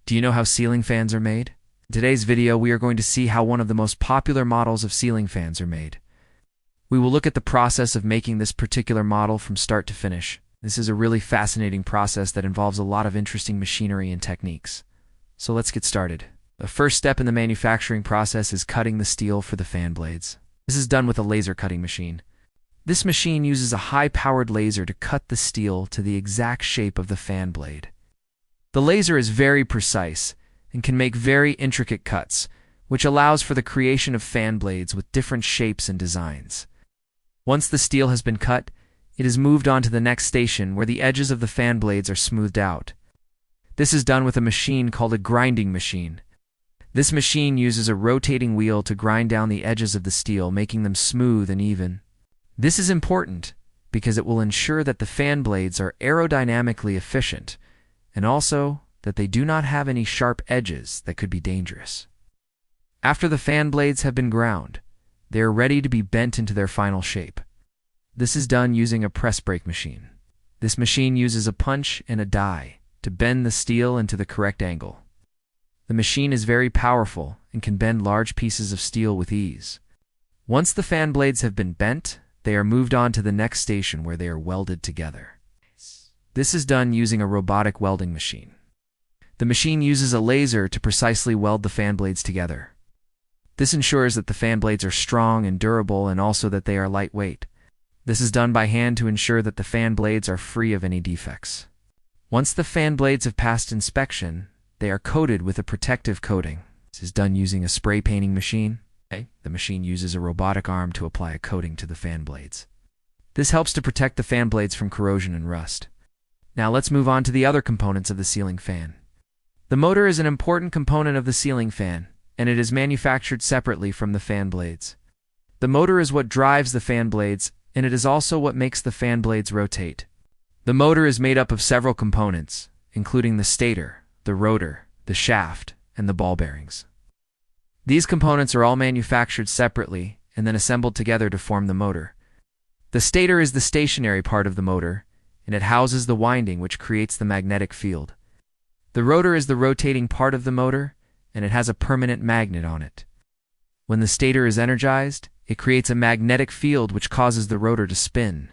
Do you know how ceiling fans are made? In today's video, we are going to see how one of the most popular models of ceiling fans are made. We will look at the process of making this particular model from start to finish. This is a really fascinating process that involves a lot of interesting machinery and techniques. So let's get started. The first step in the manufacturing process is cutting the steel for the fan blades. This is done with a laser cutting machine. This machine uses a high-powered laser to cut the steel to the exact shape of the fan blade. The laser is very precise and can make very intricate cuts, which allows for the creation of fan blades with different shapes and designs. Once the steel has been cut, it is moved on to the next station where the edges of the fan blades are smoothed out. This is done with a machine called a grinding machine. This machine uses a rotating wheel to grind down the edges of the steel, making them smooth and even. This is important because it will ensure that the fan blades are aerodynamically efficient and also that they do not have any sharp edges that could be dangerous. After the fan blades have been ground, they are ready to be bent into their final shape. This is done using a press brake machine. This machine uses a punch and a die to bend the steel into the correct angle. The machine is very powerful and can bend large pieces of steel with ease. Once the fan blades have been bent, they are moved on to the next station where they are welded together. This is done using a robotic welding machine. The machine uses a laser to precisely weld the fan blades together. This ensures that the fan blades are strong and durable and also that they are lightweight. This is done by hand to ensure that the fan blades are free of any defects. Once the fan blades have passed inspection, they are coated with a protective coating. This is done using a spray painting machine. The machine uses a robotic arm to apply a coating to the fan blades. This helps to protect the fan blades from corrosion and rust. Now let's move on to the other components of the ceiling fan. The motor is an important component of the ceiling fan, and it is manufactured separately from the fan blades. The motor is what drives the fan blades, and it is also what makes the fan blades rotate. The motor is made up of several components, including the stator, the rotor, the shaft, and the ball bearings. These components are all manufactured separately and then assembled together to form the motor. The stator is the stationary part of the motor, and it houses the winding which creates the magnetic field. The rotor is the rotating part of the motor, and it has a permanent magnet on it. When the stator is energized, it creates a magnetic field which causes the rotor to spin.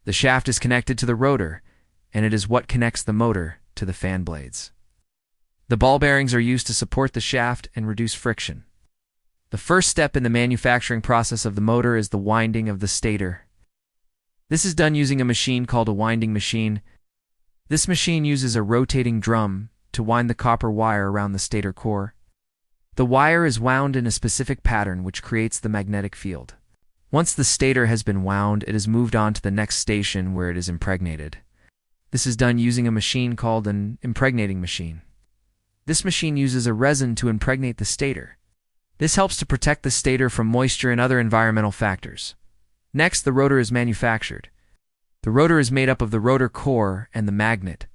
The shaft is connected to the rotor, and it is what connects the motor to the fan blades. The ball bearings are used to support the shaft and reduce friction. The first step in the manufacturing process of the motor is the winding of the stator. This is done using a machine called a winding machine. This machine uses a rotating drum to wind the copper wire around the stator core. The wire is wound in a specific pattern which creates the magnetic field. Once the stator has been wound, it is moved on to the next station where it is impregnated. This is done using a machine called an impregnating machine. This machine uses a resin to impregnate the stator. This helps to protect the stator from moisture and other environmental factors. Next, the rotor is manufactured. The rotor is made up of the rotor core and the magnet.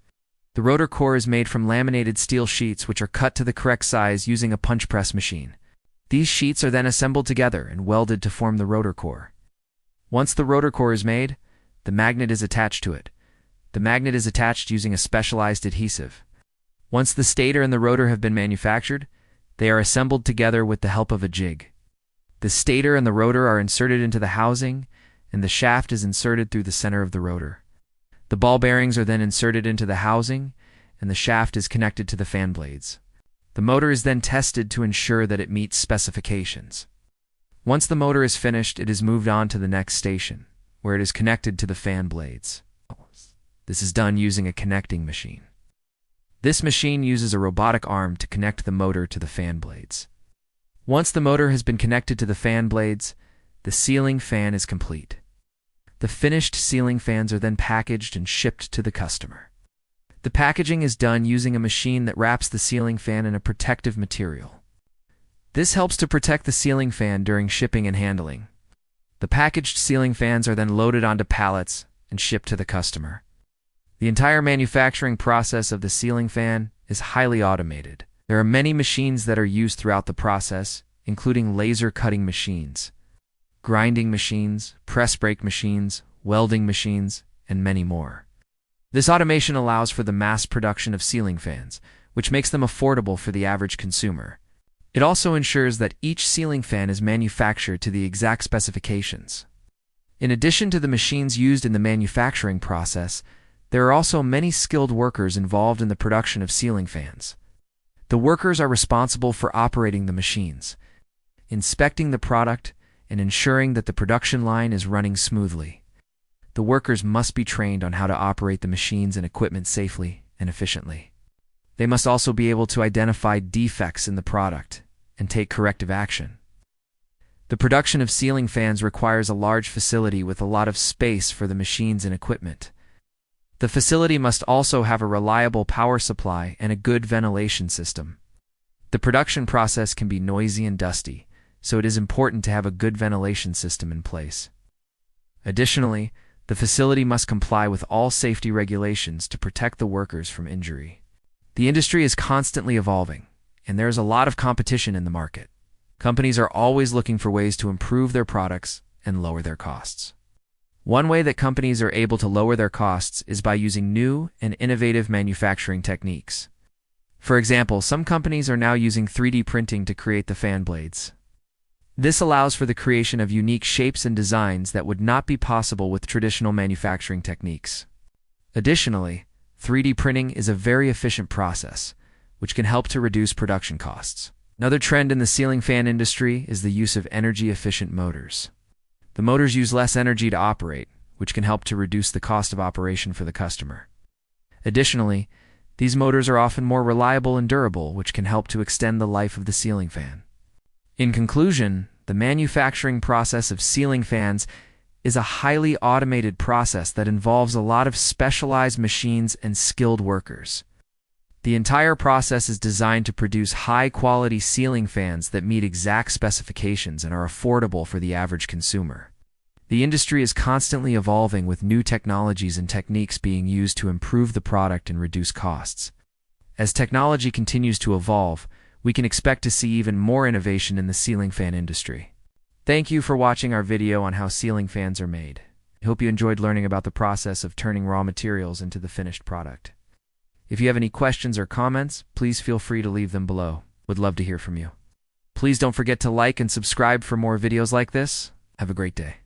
The rotor core is made from laminated steel sheets which are cut to the correct size using a punch press machine. These sheets are then assembled together and welded to form the rotor core. Once the rotor core is made, the magnet is attached to it. The magnet is attached using a specialized adhesive. Once the stator and the rotor have been manufactured, they are assembled together with the help of a jig. The stator and the rotor are inserted into the housing, and the shaft is inserted through the center of the rotor. The ball bearings are then inserted into the housing, and the shaft is connected to the fan blades. The motor is then tested to ensure that it meets specifications. Once the motor is finished, it is moved on to the next station, where it is connected to the fan blades. This is done using a connecting machine. This machine uses a robotic arm to connect the motor to the fan blades. Once the motor has been connected to the fan blades, the ceiling fan is complete. The finished ceiling fans are then packaged and shipped to the customer. The packaging is done using a machine that wraps the ceiling fan in a protective material. This helps to protect the ceiling fan during shipping and handling. The packaged ceiling fans are then loaded onto pallets and shipped to the customer. The entire manufacturing process of the ceiling fan is highly automated. There are many machines that are used throughout the process, including laser cutting machines, grinding machines, press brake machines, welding machines, and many more. This automation allows for the mass production of ceiling fans, which makes them affordable for the average consumer. It also ensures that each ceiling fan is manufactured to the exact specifications. In addition to the machines used in the manufacturing process, there are also many skilled workers involved in the production of ceiling fans. The workers are responsible for operating the machines, inspecting the product, and ensuring that the production line is running smoothly. The workers must be trained on how to operate the machines and equipment safely and efficiently. They must also be able to identify defects in the product and take corrective action. The production of ceiling fans requires a large facility with a lot of space for the machines and equipment. The facility must also have a reliable power supply and a good ventilation system. The production process can be noisy and dusty, so it is important to have a good ventilation system in place. Additionally, the facility must comply with all safety regulations to protect the workers from injury. The industry is constantly evolving, and there is a lot of competition in the market. Companies are always looking for ways to improve their products and lower their costs. One way that companies are able to lower their costs is by using new and innovative manufacturing techniques. For example, some companies are now using 3D printing to create the fan blades. This allows for the creation of unique shapes and designs that would not be possible with traditional manufacturing techniques. Additionally, 3D printing is a very efficient process, which can help to reduce production costs. Another trend in the ceiling fan industry is the use of energy-efficient motors. The motors use less energy to operate, which can help to reduce the cost of operation for the customer. Additionally, these motors are often more reliable and durable, which can help to extend the life of the ceiling fan. In conclusion, the manufacturing process of ceiling fans is a highly automated process that involves a lot of specialized machines and skilled workers. The entire process is designed to produce high-quality ceiling fans that meet exact specifications and are affordable for the average consumer. The industry is constantly evolving with new technologies and techniques being used to improve the product and reduce costs. As technology continues to evolve, we can expect to see even more innovation in the ceiling fan industry. Thank you for watching our video on how ceiling fans are made. I hope you enjoyed learning about the process of turning raw materials into the finished product. If you have any questions or comments, please feel free to leave them below. Would love to hear from you. Please don't forget to like and subscribe for more videos like this. Have a great day.